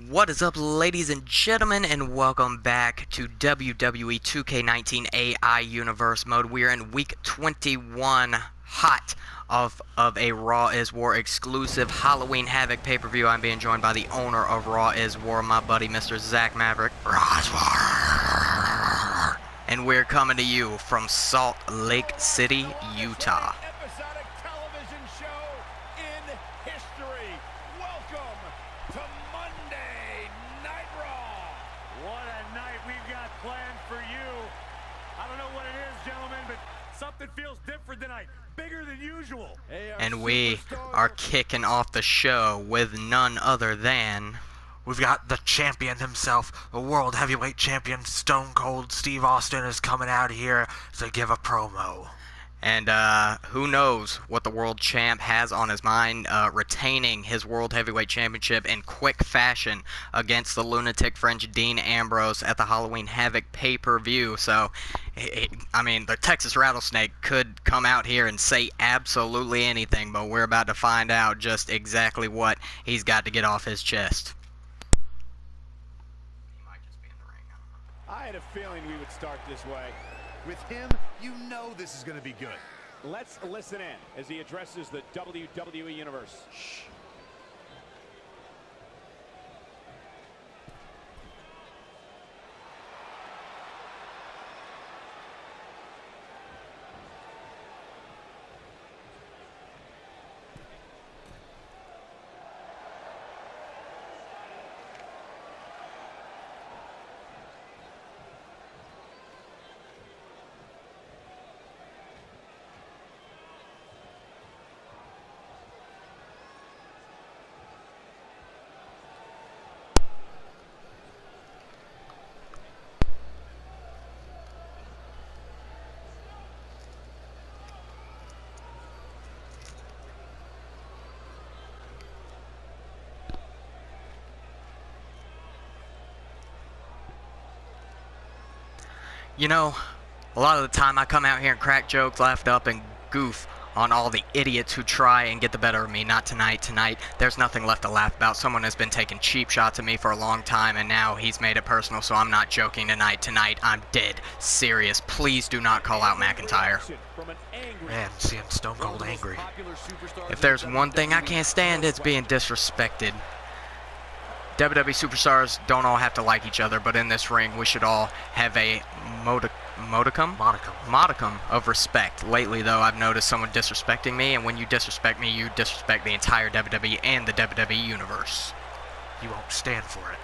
What is up, ladies and gentlemen, and welcome back to WWE 2K19 AI Universe mode. We are in week 21, hot of a Raw is War exclusive Halloween Havoc pay-per-view. I'm being joined by the owner of Raw is War, my buddy, Mr. Zach Maverick. Raw is War. And we're coming to you from Salt Lake City, Utah. Something feels different tonight, bigger than usual. And we are kicking off the show with none other than... We've got the champion himself, the World Heavyweight Champion, Stone Cold Steve Austin is coming out here to give a promo. And who knows what the World Champ has on his mind, retaining his World Heavyweight Championship in quick fashion against the lunatic French Dean Ambrose at the Halloween Havoc pay-per-view. So, I mean, the Texas Rattlesnake could come out here and say absolutely anything, but we're about to find out just exactly what he's got to get off his chest. He might just be in the ring. I had a feeling we would start this way. With him, you know this is going to be good. Let's listen in as he addresses the WWE Universe. Shh. You know, a lot of the time I come out here and crack jokes, laugh up, and goof on all the idiots who try and get the better of me. Not tonight. Tonight, there's nothing left to laugh about. Someone has been taking cheap shots at me for a long time, and now he's made it personal, so I'm not joking tonight. Tonight, I'm dead serious. Please do not call out McIntyre. Man, seeing Stone Cold angry. If there's one thing I can't stand, it's being disrespected. WWE superstars don't all have to like each other, but in this ring, we should all have a modicum of respect. Lately, though, I've noticed someone disrespecting me, and when you disrespect me, you disrespect the entire WWE and the WWE Universe. You won't stand for it.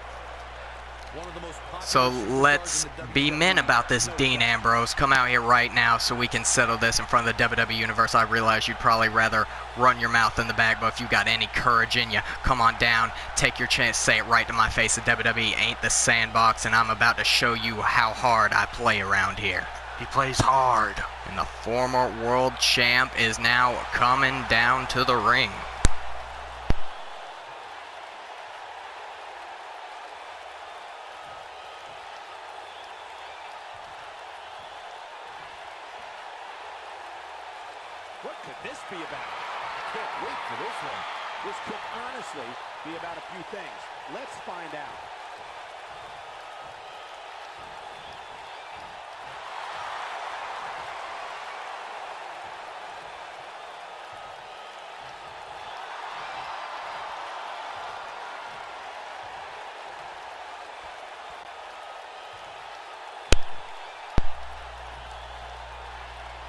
So let's be men about this, Dean Ambrose. Come out here right now so we can settle this in front of the WWE Universe. I realize you'd probably rather run your mouth in the bag, but if you got any courage in you, come on down, take your chance, say it right to my face. The WWE ain't the sandbox, and I'm about to show you how hard I play around here. He plays hard. And the former world champ is now coming down to the ring. What could this be about? Can't wait for this one. This could honestly be about a few things. Let's find out.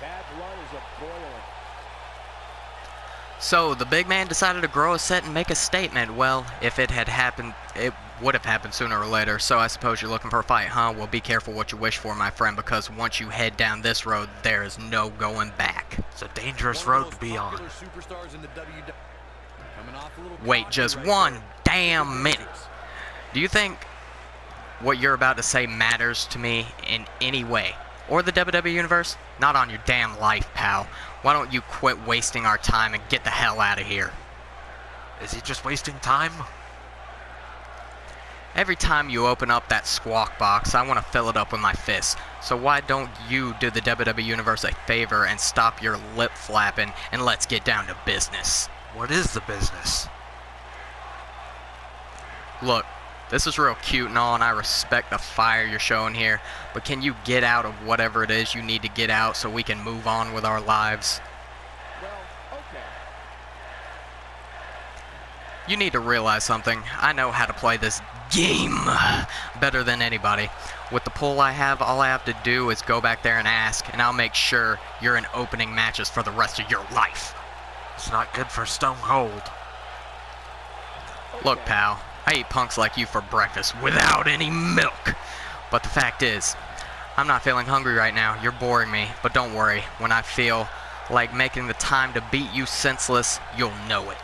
Bad blood is a boiling. So, the big man decided to grow a set and make a statement. Well, if it had happened, it would have happened sooner or later. So I suppose you're looking for a fight, huh? Well, be careful what you wish for, my friend, because once you head down this road, there is no going back. It's a dangerous road to be on. Wait just one damn minute. Do you think what you're about to say matters to me in any way? Or the WWE Universe? Not on your damn life, pal. Why don't you quit wasting our time and get the hell out of here? Is he just wasting time? Every time you open up that squawk box, I want to fill it up with my fists. So why don't you do the WWE Universe a favor and stop your lip flapping and let's get down to business? What is the business? Look, This is real cute and all, and I respect the fire you're showing here, but can you get out of whatever it is you need to get out so we can move on with our lives? Well, okay. You need to realize something. I know how to play this game better than anybody. With the pull I have, all I have to do is go back there and ask, and I'll make sure you're in opening matches for the rest of your life. It's not good for Stone Cold. Look, pal, I eat punks like you for breakfast without any milk. But the fact is, I'm not feeling hungry right now. You're boring me, but don't worry. When I feel like making the time to beat you senseless, you'll know it.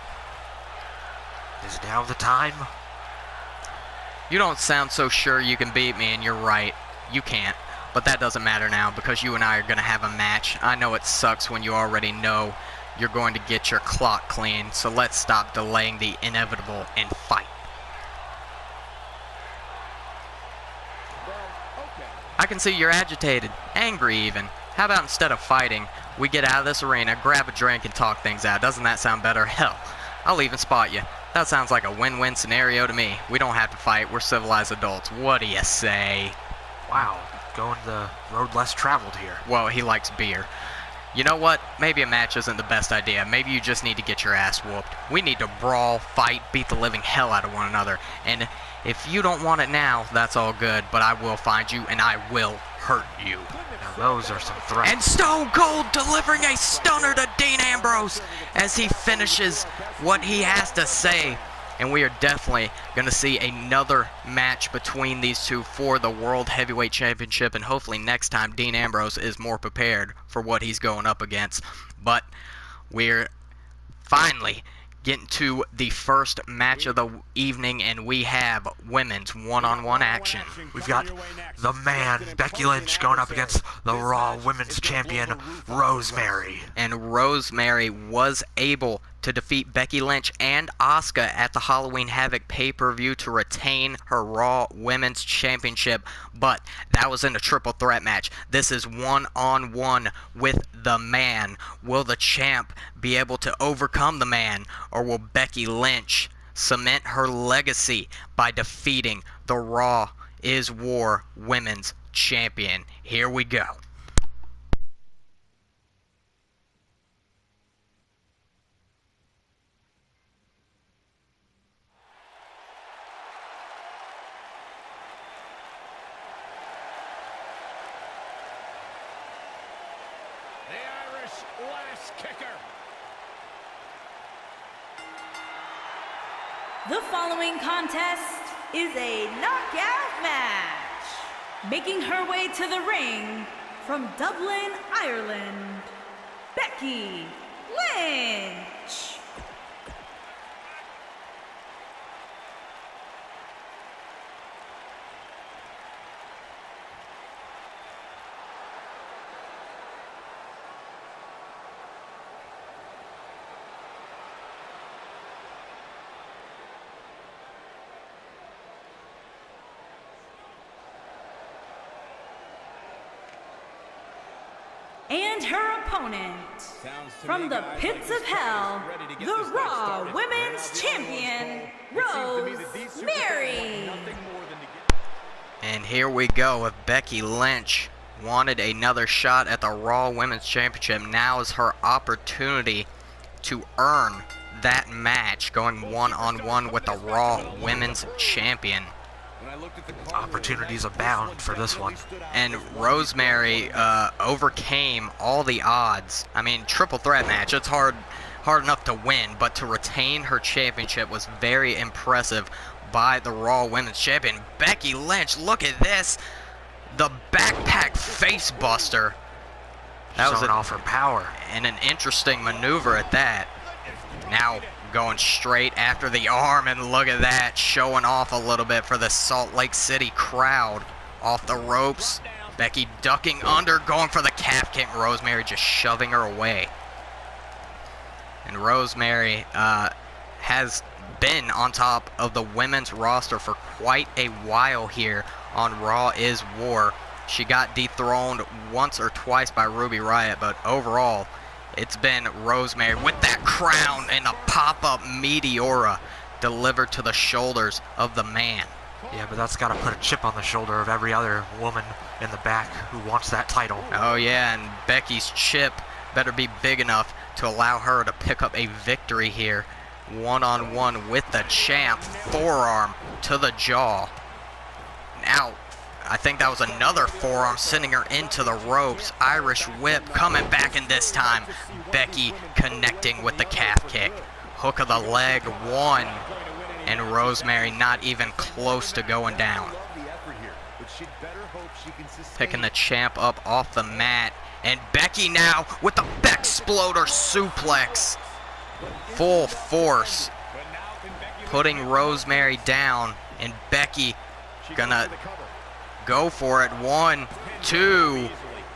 Is now the time? You don't sound so sure you can beat me, and you're right. You can't. But that doesn't matter now, because you and I are going to have a match. I know it sucks when you already know you're going to get your clock clean, so let's stop delaying the inevitable and fight. I can see you're agitated, angry even. How about instead of fighting, we get out of this arena, grab a drink, and talk things out? Doesn't that sound better? Hell, I'll even spot you. That sounds like a win-win scenario to me. We don't have to fight. We're civilized adults. What do you say? Wow, going the road less traveled here. Well, he likes beer. You know what? Maybe a match isn't the best idea. Maybe you just need to get your ass whooped. We need to brawl, fight, beat the living hell out of one another. And if you don't want it now, that's all good. But I will find you, and I will hurt you. Now those are some threats. And Stone Cold delivering a stunner to Dean Ambrose as he finishes what he has to say. And we are definitely going to see another match between these two for the World Heavyweight Championship. And hopefully next time Dean Ambrose is more prepared for what he's going up against. But we're finally getting to the first match of the evening, and we have women's one-on-one action. We've got the man, Becky Lynch, going up against the Raw Women's Champion, Rosemary. And Rosemary was able to defeat Becky Lynch and Asuka at the Halloween Havoc pay-per-view to retain her Raw Women's Championship, but that was in a triple threat match. This is one-on-one with the man. Will the champ be able to overcome the man, or will Becky Lynch cement her legacy by defeating the Raw is War Women's Champion? Here we go. The following contest is a knockout match. Making her way to the ring from Dublin, Ireland, Becky Lynch. And her opponent, from the pits of hell, the Raw Women's Champion, Rosemary. And here we go. If Becky Lynch wanted another shot at the Raw Women's Championship, now is her opportunity to earn that match, going one-on-one with the Raw Women's Champion. Opportunities abound for this one. And Rosemary overcame all the odds. I mean, triple threat match, it's hard enough to win, but to retain her championship was very impressive by the Raw Women's Champion. Becky Lynch, look at this. The backpack face buster. That was off her power. And an interesting maneuver at that. Now going straight after the arm, and look at that, showing off a little bit for the Salt Lake City crowd. Off the ropes, Becky ducking under, going for the calf kick. Rosemary just shoving her away. And Rosemary has been on top of the women's roster for quite a while here on Raw is War. She got dethroned once or twice by Ruby Riott, but overall, it's been Rosemary with that crown and a pop-up Meteora delivered to the shoulders of the man. Yeah, but that's got to put a chip on the shoulder of every other woman in the back who wants that title. Oh yeah, and Becky's chip better be big enough to allow her to pick up a victory here. One-on-one with the champ. Forearm to the jaw. Now, I think that was another forearm sending her into the ropes. Irish whip coming back, and this time Becky connecting with the calf kick. Hook of the leg, one. And Rosemary not even close to going down. Picking the champ up off the mat. And Becky now with the Bexploder suplex. Full force. Putting Rosemary down. And Becky gonna go for it. 1, 2.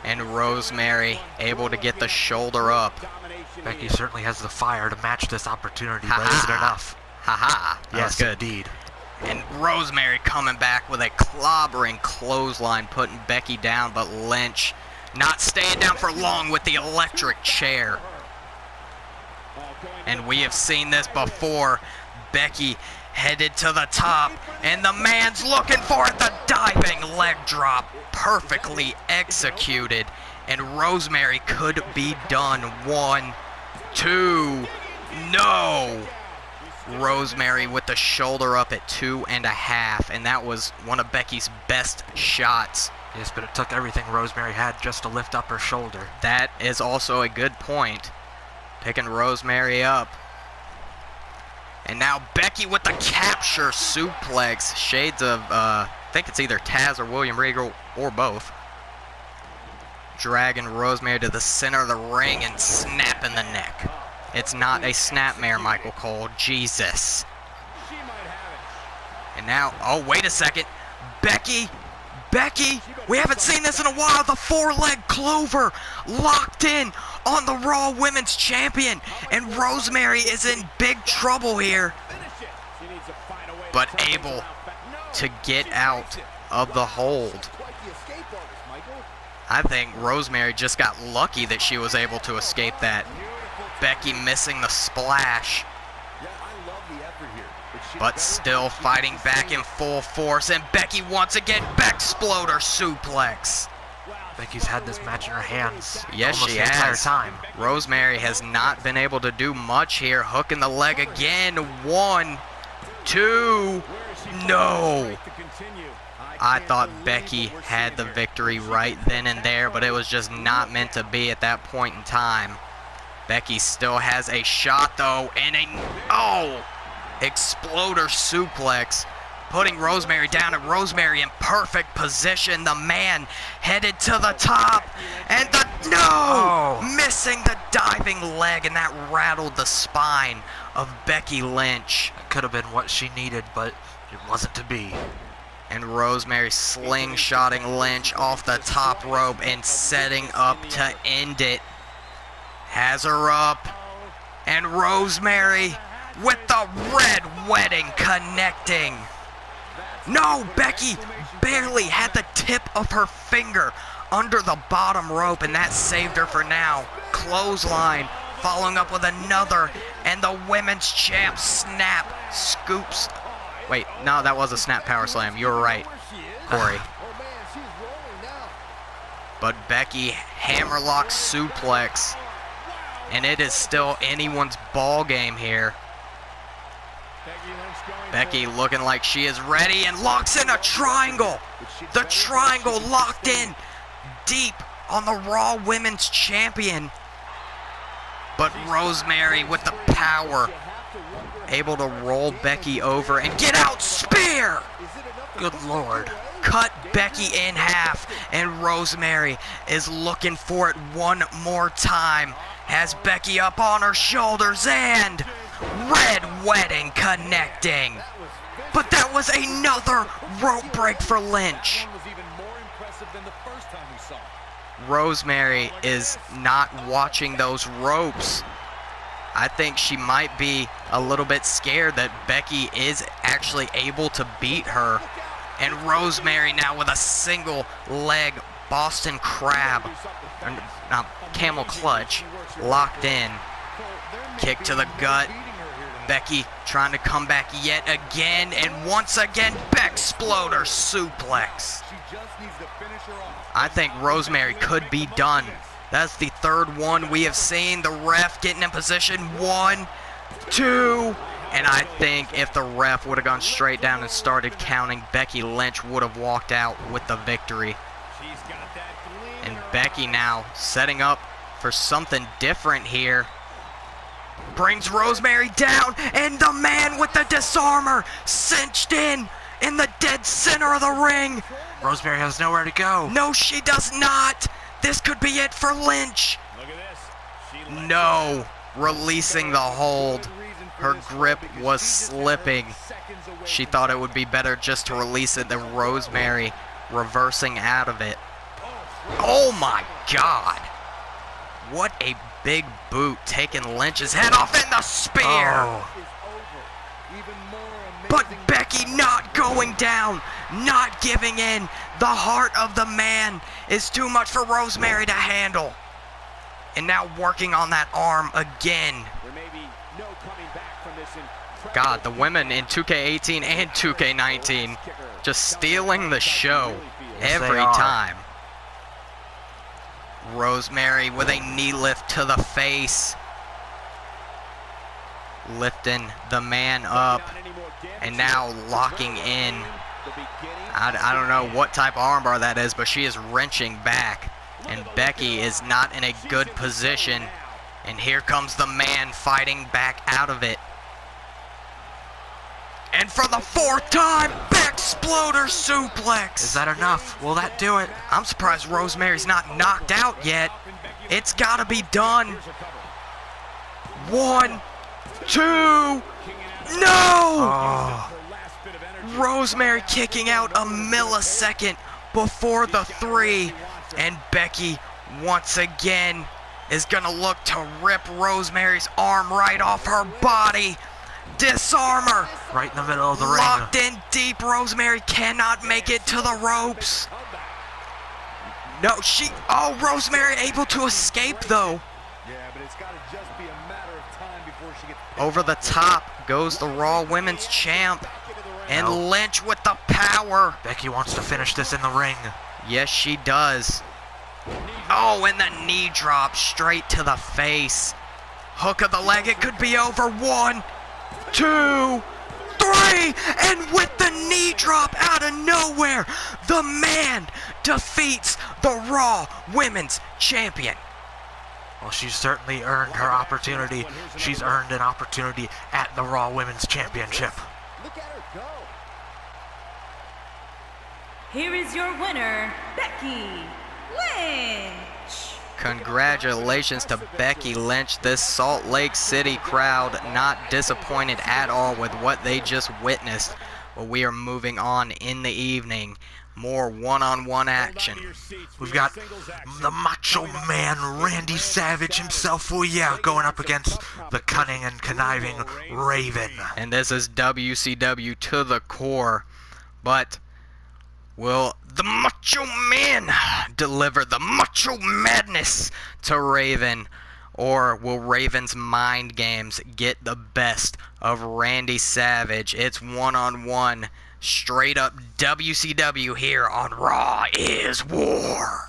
And Rosemary able to get the shoulder up. Becky certainly has the fire to match this opportunity, but is it enough? Haha. Yes, good. indeed. And Rosemary coming back with a clobbering clothesline, putting Becky down, but Lynch not staying down for long with the electric chair. And we have seen this before. Becky headed to the top, and the man's looking for it. The diving leg drop, perfectly executed. And Rosemary could be done. 1, 2, no! Rosemary with the shoulder up at 2.5, and that was one of Becky's best shots. Yes, but it took everything Rosemary had just to lift up her shoulder. That is also a good point. Picking Rosemary up. And now Becky with the capture suplex. Shades of, I think it's either Taz or William Regal, or both. Dragging Rosemary to the center of the ring and snapping the neck. It's not a snapmare, Michael Cole. Jesus. And now, oh, wait a second. Becky, we haven't seen this in a while. The 4-leg clover locked in on the Raw Women's Champion. And Rosemary is in big trouble here. But able to get out of the hold. I think Rosemary just got lucky that she was able to escape that. Becky missing the splash, but still fighting back in full force. And Becky once again, Bexploder suplex. Becky's had this match in her hands yes, almost she the entire has. time. Rosemary has not been able to do much here. Hooking the leg again. 1, 2, no. I thought Becky had the victory right then and there, but it was just not meant to be at that point in time. Becky still has a shot, though, and Exploder suplex, putting Rosemary down, and Rosemary in perfect position. The man headed to the top, and missing the diving leg, and that rattled the spine of Becky Lynch. It could have been what she needed, but it wasn't to be. And Rosemary slingshotting Lynch off the top rope and setting up to end it. Has her up, and Rosemary with the red wedding connecting. No, Becky barely had the tip of her finger under the bottom rope, and that saved her for now. Clothesline, following up with another, and the women's champ snap, scoops. Wait, no, that was a snap power slam. You were right, Corey. But Becky hammerlock suplex. And it is still anyone's ball game here. Becky looking like she is ready and locks in a triangle. The triangle locked in deep on the Raw Women's Champion. But Rosemary with the power, able to roll Becky over and get out spear. Good Lord. Cut Becky in half, and Rosemary is looking for it one more time. Has Becky up on her shoulders, and red wedding connecting. But that was another rope break for Lynch. Rosemary is not watching those ropes. I think she might be a little bit scared that Becky is actually able to beat her. And Rosemary now with a single leg Boston Crab, camel clutch, locked in. Kick to the gut. Becky trying to come back yet again, and once again, Bexploder suplex. I think Rosemary could be done. That's the third one we have seen. The ref getting in position. 1, 2, and I think if the ref would have gone straight down and started counting, Becky Lynch would have walked out with the victory. And Becky now setting up for something different here. Brings Rosemary down, and the man with the disarmer cinched in the dead center of the ring. Rosemary has nowhere to go. No, she does not. This could be it for Lynch. No, releasing the hold. Her grip was slipping. She thought it would be better just to release it than Rosemary reversing out of it. Oh my God. What a big boot, taking Lynch's head off in the spear. Oh. But Becky not going down, not giving in. The heart of the man is too much for Rosemary to handle. And now working on that arm again. God, the women in 2K18 and 2K19 just stealing the show every time. Rosemary with a knee lift to the face. Lifting the man up. And now locking in. I don't know what type of armbar that is, but she is wrenching back. And Becky is not in a good position. And here comes the man fighting back out of it. And for the fourth time, Bexploder suplex. Is that enough? Will that do it? I'm surprised Rosemary's not knocked out yet. It's got to be done. 1, 2, no! Oh. Rosemary kicking out a millisecond before the 3. And Becky, once again, is going to look to rip Rosemary's arm right off her body. Disarmer. Right in the middle of the ring. Locked in deep. Rosemary cannot make it to the ropes. No, oh, Rosemary able to escape though. Yeah, but it's got to just be a matter of time before she gets over the top goes the Raw Women's Champ. And No. Lynch with the power. Becky wants to finish this in the ring. Yes, she does. Oh, and the knee drop straight to the face. Hook of the leg, it could be over. 1, 2, 3, and with the knee drop out of nowhere, the man defeats the Raw Women's Champion. Well, she's certainly earned her opportunity. She's earned an opportunity at the Raw Women's Championship. Look at her go. Here is your winner, Becky Lynch. Congratulations to Becky Lynch. This Salt Lake City crowd not disappointed at all with what they just witnessed. But we are moving on in the evening. More one-on-one action. We've got the Macho Man Randy Savage himself, oh yeah, going up against the cunning and conniving Raven. And this is WCW to the core. But will the Macho Man deliver the Macho Madness to Raven? Or will Raven's mind games get the best of Randy Savage? It's one-on-one, straight up WCW here on Raw is War.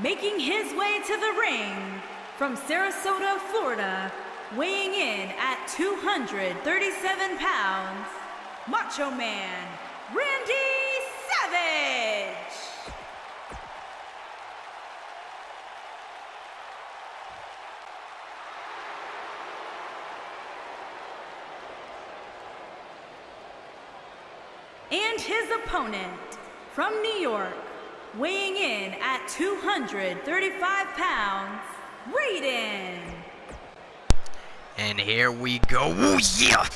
Making his way to the ring from Sarasota, Florida, weighing in at 237 pounds, Macho Man Randy Savage. And his opponent from New York, weighing in at 235 pounds, Raiden. And here we go. Ooh, yeah!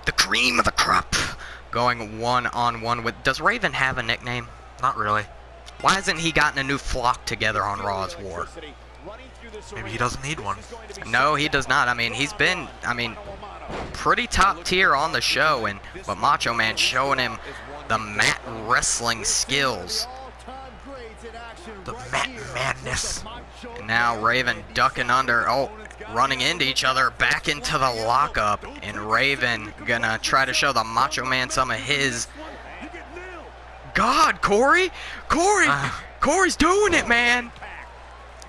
The cream of the crop. going one-on-one with... Does Raven have a nickname? Not really. Why hasn't he gotten a new flock together on Raw's War? Maybe he doesn't need one. No, he does not. I mean, he's been, pretty top tier on the show, but Macho Man showing him the mat wrestling skills. The mat madness. And now Raven ducking under, running into each other, back into the lockup, and Raven gonna try to show the Macho Man some of his... God, Corey's doing it, man!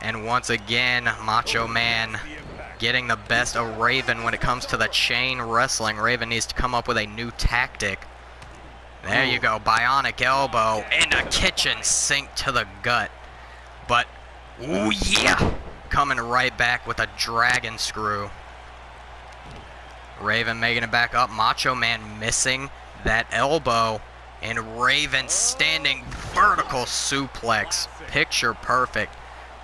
And once again, Macho Man getting the best of Raven when it comes to the chain wrestling. Raven needs to come up with a new tactic. There you go, bionic elbow and a kitchen sink to the gut. But, ooh yeah, coming right back with a dragon screw. Raven making it back up, Macho Man missing that elbow, and Raven standing vertical suplex, picture perfect,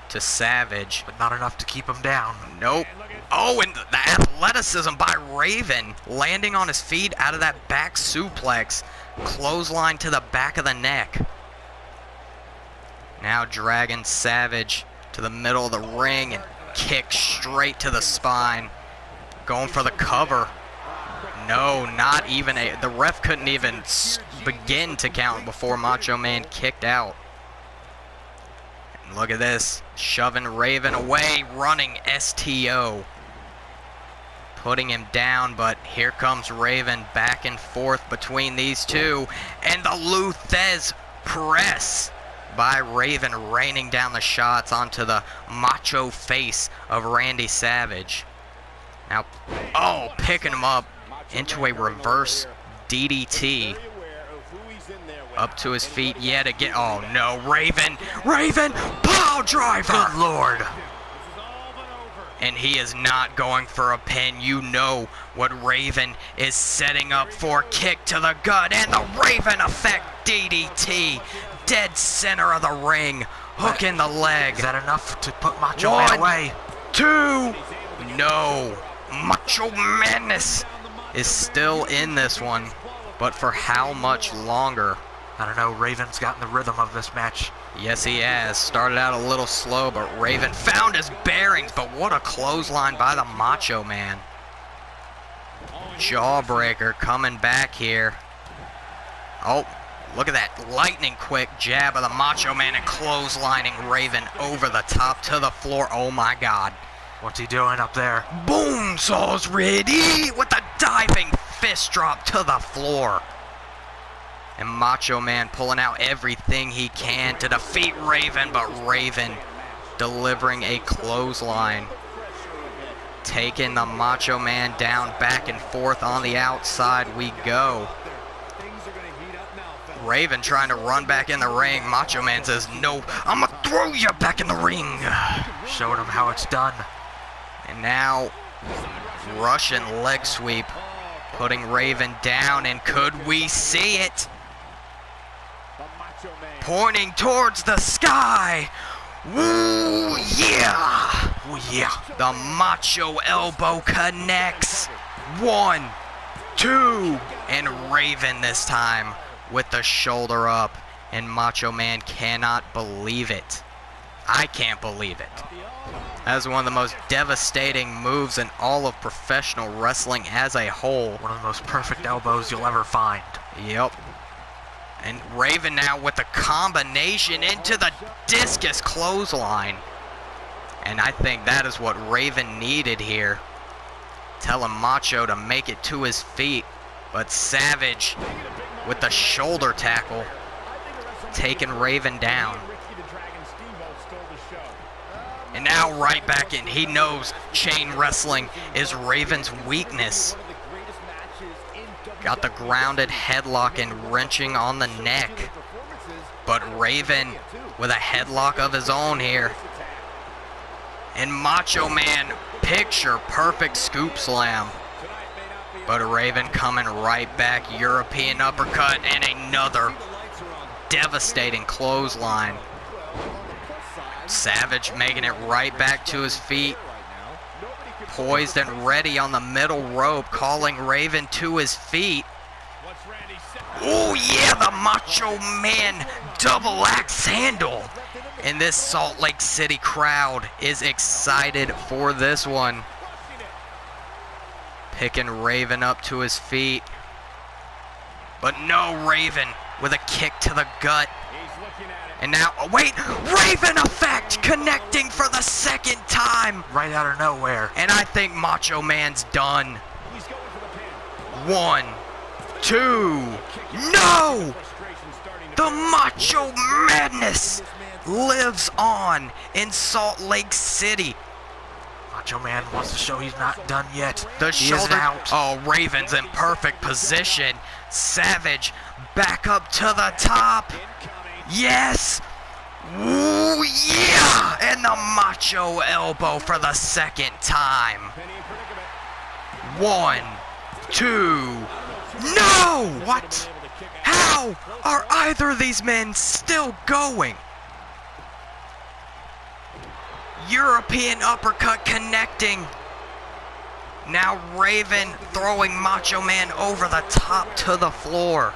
to Savage. But not enough to keep him down. Nope. Oh, and the athleticism by Raven, landing on his feet out of that back suplex, clothesline to the back of the neck. Now dragging Savage to the middle of the ring and kick straight to the spine. Going for the cover. No, not even a... The ref couldn't even begin to count before Macho Man kicked out. And look at this. Shoving Raven away, running STO. Putting him down, but here comes Raven back and forth between these two. And the Lou Thez press by Raven, raining down the shots onto the macho face of Randy Savage. Now, picking him up into a reverse DDT. Up to his feet yet again. Oh no, Raven, pile driver! Good Lord. And he is not going for a pin. You know what Raven is setting up for. Kick to the gut and the Raven effect DDT. Dead center of the ring. Hook in the leg. Is that enough to put Macho Man away? 2. No. Macho Madness is still in this one. But for how much longer? I don't know. Raven's gotten the rhythm of this match. Yes, he has. Started out a little slow, but Raven found his bearings. But what a clothesline by the Macho Man. Jawbreaker coming back here. Oh, look at that lightning quick jab of the Macho Man and clotheslining Raven over the top to the floor. Oh my God. What's he doing up there? Boom, Saw's ready with a diving fist drop to the floor. And Macho Man pulling out everything he can to defeat Raven, but Raven delivering a clothesline. Taking the Macho Man down, back and forth on the outside we go. Raven trying to run back in the ring. Macho Man says, no, I'm going to throw you back in the ring. Showing him how it's done. And now, Russian leg sweep, putting Raven down, and could we see it? Pointing towards the sky. Woo, yeah. Ooh, yeah. The Macho elbow connects. 1, 2, and Raven this time with the shoulder up. And Macho Man cannot believe it. I can't believe it. That is one of the most devastating moves in all of professional wrestling as a whole. One of the most perfect elbows you'll ever find. Yep. And Raven now with the combination into the discus clothesline. And I think that is what Raven needed here. Telling Macho to make it to his feet. But Savage with the shoulder tackle, taking Raven down. And now right back in. He knows chain wrestling is Raven's weakness. Got the grounded headlock and wrenching on the neck. But Raven with a headlock of his own here. And Macho Man, picture perfect scoop slam. But Raven coming right back, European uppercut and another devastating clothesline. Savage making it right back to his feet. Poised and ready on the middle rope, calling Raven to his feet. Oh yeah, the Macho Man double axe handle. And this Salt Lake City crowd is excited for this one. Picking Raven up to his feet. But no, Raven with a kick to the gut. And now, oh, wait, Raven effect connecting for the second time. Right out of nowhere. And I think Macho Man's done. 1, 2, no! The Macho Madness lives on in Salt Lake City. Macho Man wants to show he's not done yet. The He isn't shoulder. out. Oh, Raven's in perfect position. Savage back up to the top. Yes. Ooh, yeah. And the Macho elbow for the second time. 1, 2. No! What? How are either of these men still going? European uppercut connecting. Now Raven throwing Macho Man over the top to the floor.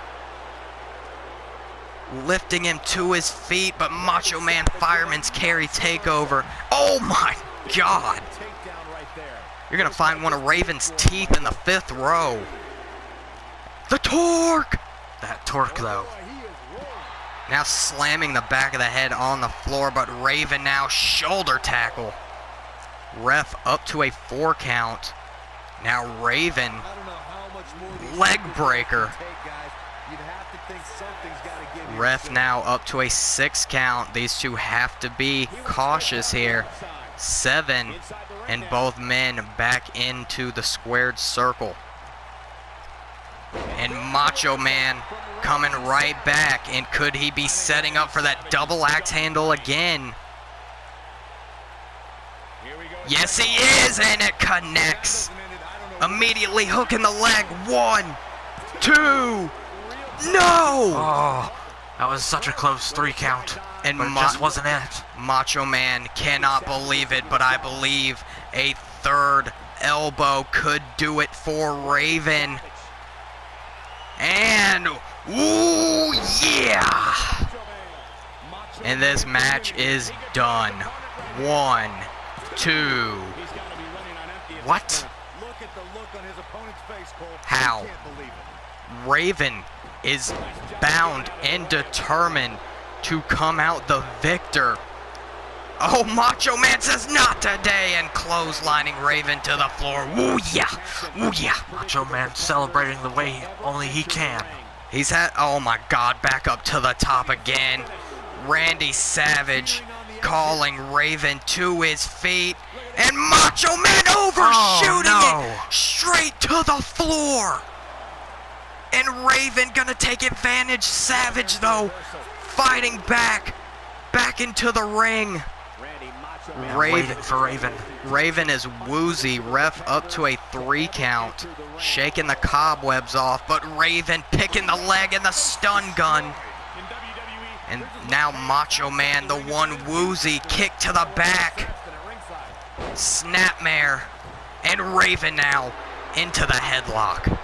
Lifting him to his feet, but Macho Man fireman's carry takeover. Oh my God. You're gonna find one of Raven's teeth in the 5th row. The torque! That torque, though. Now slamming the back of the head on the floor, but Raven now shoulder tackle. Ref up to a 4 count. Now Raven, leg breaker. Ref now up to a 6 count. These two have to be cautious here. 7, and both men back into the squared circle. And Macho Man coming right back, and could he be setting up for that double axe handle again? Yes, he is, and it connects. Immediately hooking the leg. 1, 2, no! Oh, that was such a close 3 count. And But it just wasn't it. Macho Man cannot believe it, but I believe a 3rd elbow could do it for Raven. And, ooh, yeah! And this match is done. 1, 2. What? How? Raven is bound and determined to come out the victor. Oh, Macho Man says not today, and clotheslining Raven to the floor. Ooh, yeah. Ooh, yeah. Macho Man celebrating the way only he can. He's had, oh my God, back up to the top again. Randy Savage calling Raven to his feet. And Macho Man overshooting it straight to the floor. And Raven gonna take advantage. Savage, though, fighting back into the ring. Waiting for Raven. Raven is woozy. Ref up to a 3 count. Shaking the cobwebs off, but Raven picking the leg and the stun gun. And now Macho Man, the one woozy kick to the back. Snapmare. And Raven now into the headlock.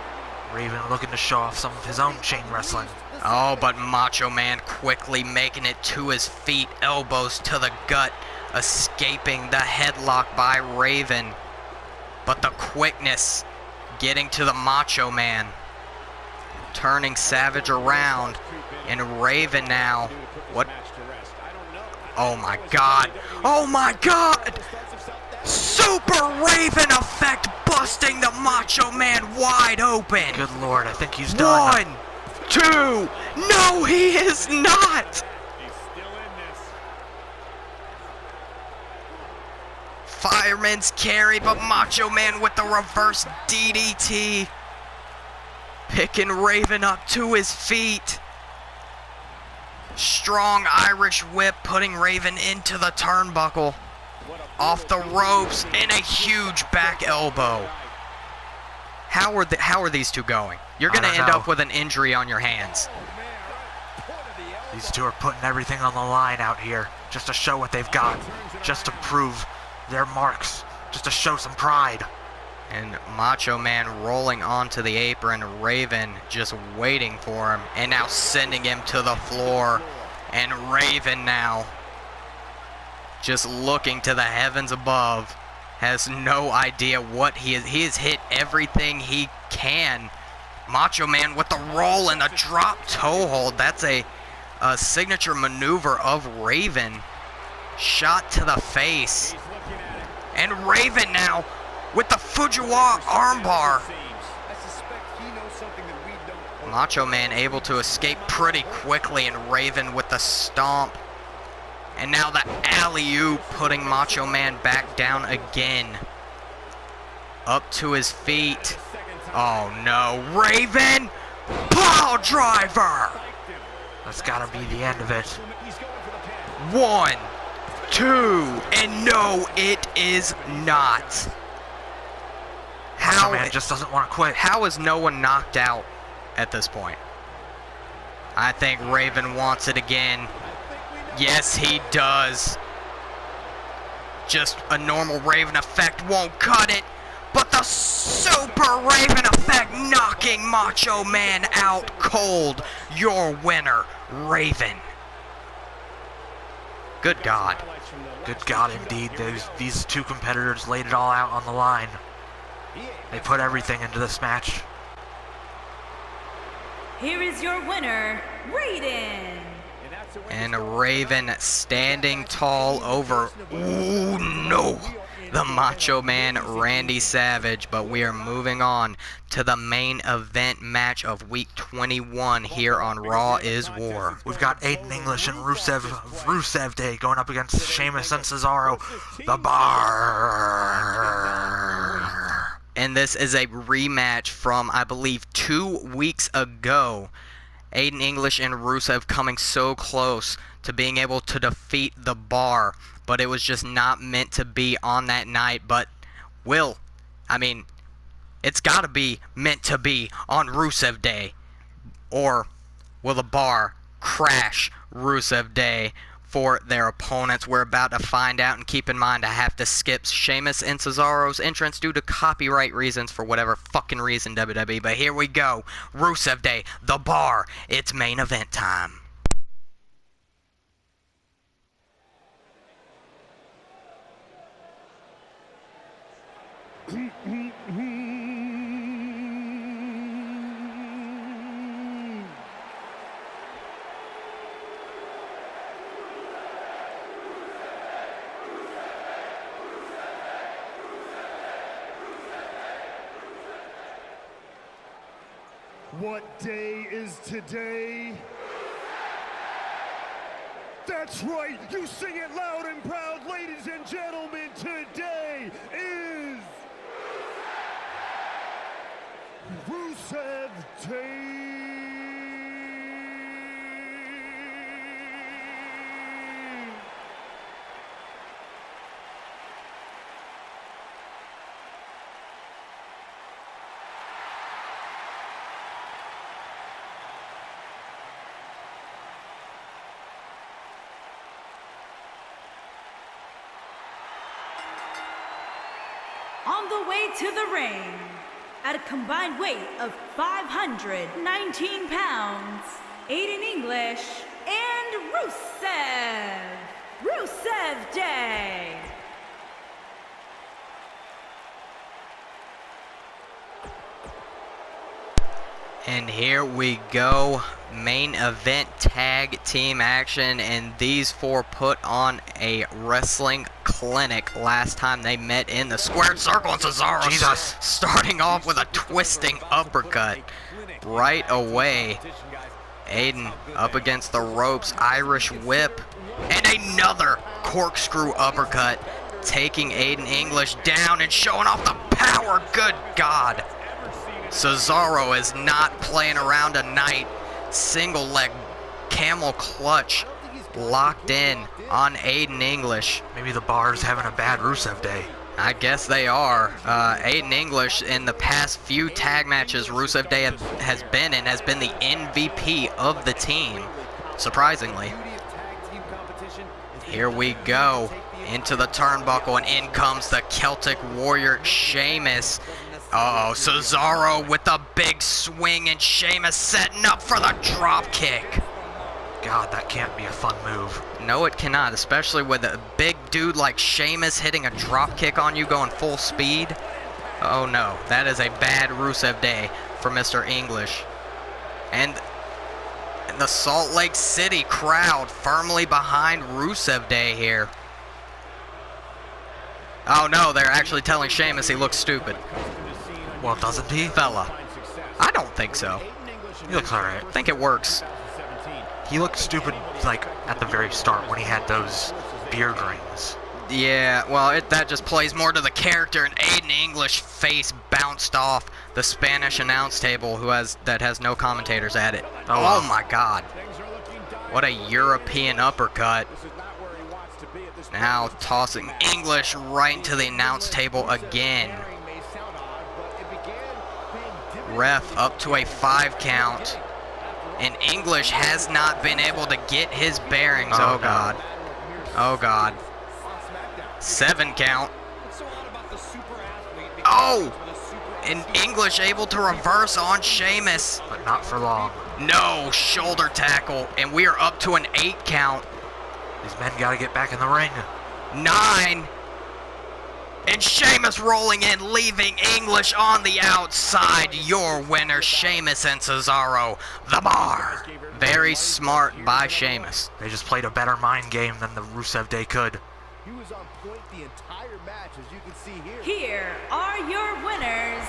Raven looking to show off some of his own chain wrestling. Oh, but Macho Man quickly making it to his feet, elbows to the gut, escaping the headlock by Raven. But the quickness getting to the Macho Man, turning Savage around, and Raven now, what? Oh my God, oh my God! Super Raven effect busting the Macho Man wide open. Good Lord, I think he's done. 1, 2, no, he is not. Fireman's carry, but Macho Man with the reverse DDT. Picking Raven up to his feet. Strong Irish whip putting Raven into the turnbuckle. Off the ropes and a huge back elbow. How are these two going? You're going to end up with an injury on your hands. These two are putting everything on the line out here just to show what they've got, just to prove their marks, just to show some pride. And Macho Man rolling onto the apron. Raven just waiting for him. And now sending him to the floor. And Raven now just looking to the heavens above. Has no idea what he is. He has hit everything he can. Macho Man with the roll and the drop toe hold. That's a signature maneuver of Raven. Shot to the face. And Raven now with the Fujiwara armbar. Macho Man able to escape pretty quickly, and Raven with the stomp. And now the alley-oop, putting Macho Man back down again. Up to his feet. Oh no, Raven! Pile driver! That's gotta be the end of it. 1, 2, and no, it is not. Macho Man just doesn't want to quit. How is no one knocked out at this point? I think Raven wants it again. Yes, he does. Just a normal Raven effect won't cut it. But the Super Raven effect knocking Macho Man out cold. Your winner, Raven. Good God. Good God, indeed. These two competitors laid it all out on the line. They put everything into this match. Here is your winner, Raiden. And Raven standing tall over, ooh no, the Macho Man Randy Savage. But we are moving on to the main event match of week 21 here on Raw is War. We've got Aiden English and Rusev Day going up against Sheamus and Cesaro, the Bar. And this is a rematch from, I believe, 2 weeks ago. Aiden English and Rusev coming so close to being able to defeat the Bar, but it was just not meant to be on that night. But it's got to be meant to be on Rusev Day, or will the Bar crash Rusev Day for their opponents? We're about to find out, and keep in mind I have to skip Sheamus and Cesaro's entrance due to copyright reasons for whatever fucking reason, WWE. But here we go. Rusev Day, the Bar, it's main event time. What day is today? That's right, you sing it loud and proud, ladies and gentlemen. Today is Rusev Day. On the way to the ring, at a combined weight of 519 pounds, Aiden English and Rusev Day. And here we go, main event tag team action, and these four put on a wrestling clinic last time they met in the squared circle, and Cesaro starting off with a twisting uppercut right away. Aiden up against the ropes, Irish whip, and another corkscrew uppercut, taking Aiden English down and showing off the power. Good God. Cesaro is not playing around tonight. Single leg camel clutch locked in on Aiden English. Maybe the Bar's having a bad Rusev Day. I guess they are. Aiden English, in the past few tag matches Rusev Day has been in, has been the MVP of the team, surprisingly. Here we go into the turnbuckle, and in comes the Celtic Warrior Sheamus. Uh-oh, Cesaro with a big swing and Sheamus setting up for the drop kick. God, that can't be a fun move. No, it cannot, especially with a big dude like Sheamus hitting a drop kick on you going full speed. Oh no, that is a bad Rusev Day for Mr. English. And the Salt Lake City crowd firmly behind Rusev Day here. Oh no, they're actually telling Sheamus he looks stupid. Well, doesn't he? Fella. I don't think so. He looks alright. I think it works. He looked stupid, like, at the very start when he had those beard rings. Yeah, well, that just plays more to the character, and Aiden English face bounced off the Spanish announce table that has no commentators at it. Oh, wow. Oh my God. What a European uppercut. Now tossing English right into the announce table again. Ref up to a 5 count. And English has not been able to get his bearings. Oh God. Oh God. 7 count. Oh! And English able to reverse on Sheamus. But not for long. No, shoulder tackle. And we are up to an 8 count. These men gotta get back in the ring. 9. And Sheamus rolling in, leaving English on the outside. Your winner, Sheamus and Cesaro, the Bar. Very smart by Sheamus. They just played a better mind game than the Rusev Day could. He was on point the entire match, as you can see here. Here are your winners,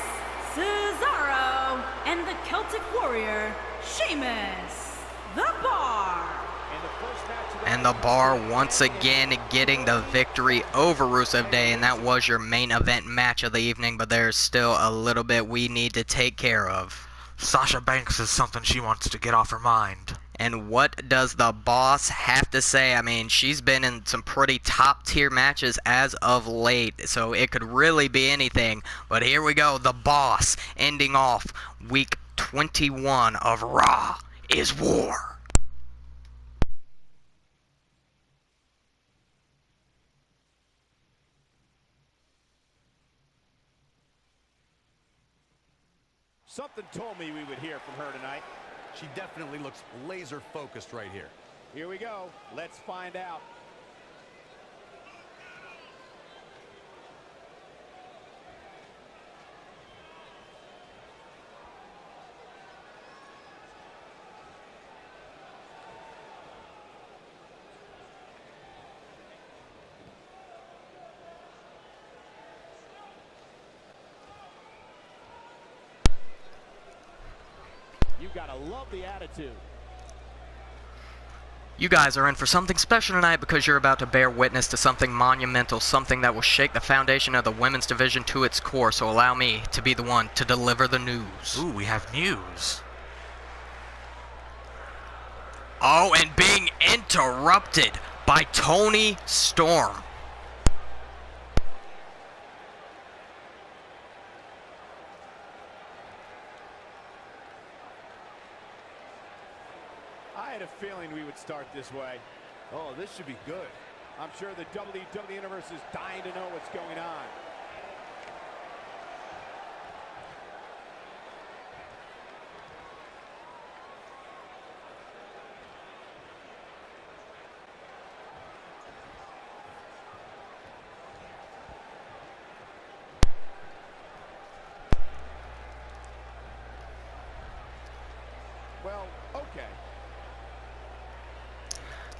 Cesaro and the Celtic Warrior, Sheamus, the Bar. And the Bar once again getting the victory over Rusev Day, and that was your main event match of the evening, but there's still a little bit we need to take care of. Sasha Banks is something she wants to get off her mind. And what does the boss have to say? I mean, she's been in some pretty top-tier matches as of late, so it could really be anything. But here we go, the boss ending off week 21 of Raw is War. Something told me we would hear from her tonight. She definitely looks laser focused right here. Here we go. Let's find out. You gotta love the attitude. You guys are in for something special tonight because you're about to bear witness to something monumental, something that will shake the foundation of the women's division to its core, so allow me to be the one to deliver the news. Ooh, we have news. Oh, and being interrupted by Toni Storm. I had a feeling we would start this way. Oh, this should be good. I'm sure the WWE Universe is dying to know what's going on. Well, okay.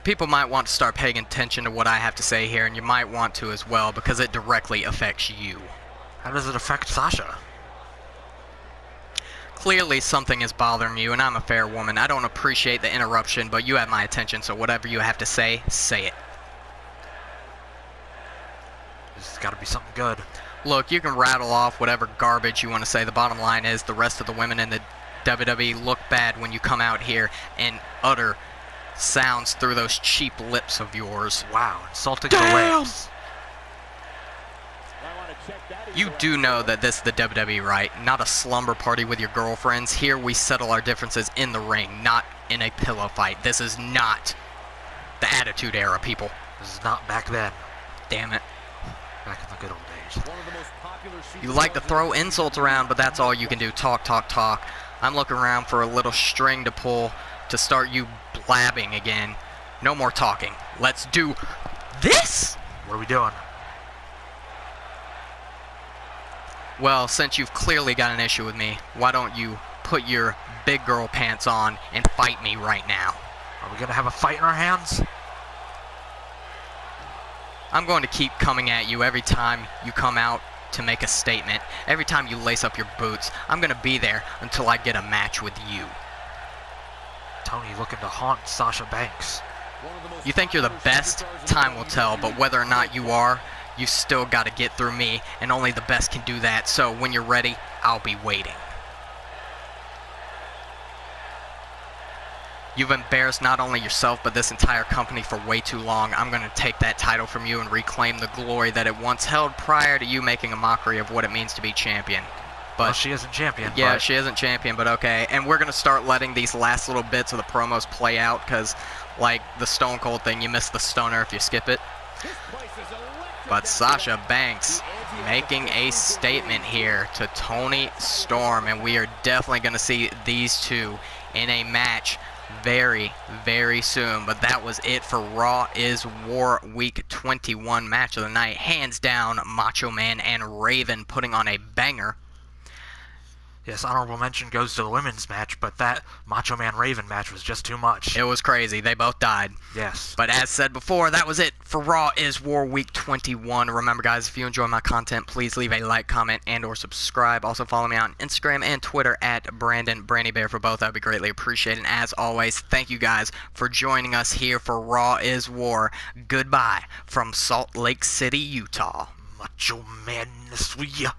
People might want to start paying attention to what I have to say here, and you might want to as well, because it directly affects you. How does it affect Sasha? Clearly something is bothering you, and I'm a fair woman. I don't appreciate the interruption, but you have my attention, so whatever you have to say it. This has got to be something good. Look, you can rattle off whatever garbage you want to say. The bottom line is the rest of the women in the WWE look bad when you come out here and utter sounds through those cheap lips of yours. Wow, insulting Damn! the lips. You do know that this is the WWE, right? Not a slumber party with your girlfriends. Here we settle our differences in the ring, not in a pillow fight. This is not the Attitude Era, people. This is not back then. Damn it. Back in the good old days. One of the most popular You like to throw insults around, but that's all you can do. Talk, talk, talk. I'm looking around for a little string to pull to start you blabbing again. No more talking. Let's do this! What are we doing? Well, since you've clearly got an issue with me, why don't you put your big girl pants on and fight me right now? Are we gonna have a fight in our hands? I'm going to keep coming at you every time you come out to make a statement. Every time you lace up your boots, I'm going to be there until I get a match with you. Tony looking to haunt Sasha Banks. You think you're the best? Time will tell, but whether or not you are, you still got to get through me, and only the best can do that. So when you're ready, I'll be waiting. You've embarrassed not only yourself, but this entire company for way too long. I'm going to take that title from you and reclaim the glory that it once held prior to you making a mockery of what it means to be champion. But Well, she isn't champion. yeah, but she isn't champion, but okay. And we're going to start letting these last little bits of the promos play out because, like the Stone Cold thing, you miss the stoner if you skip it. But Sasha Banks making a statement here to Toni Storm, and we are definitely going to see these two in a match very, very soon. But that was it for Raw is War Week 21 match of the night. Hands down, Macho Man and Raven putting on a banger. Yes, honorable mention goes to the women's match, but that Macho Man Raven match was just too much. It was crazy. They both died. Yes. But as said before, that was it for Raw is War Week 21. Remember, guys, if you enjoy my content, please leave a like, comment, and or subscribe. Also, follow me on Instagram and Twitter at BrandonBrandyBear for both. That would be greatly appreciated. And as always, thank you guys for joining us here for Raw is War. Goodbye from Salt Lake City, Utah. Macho Madness, we ya.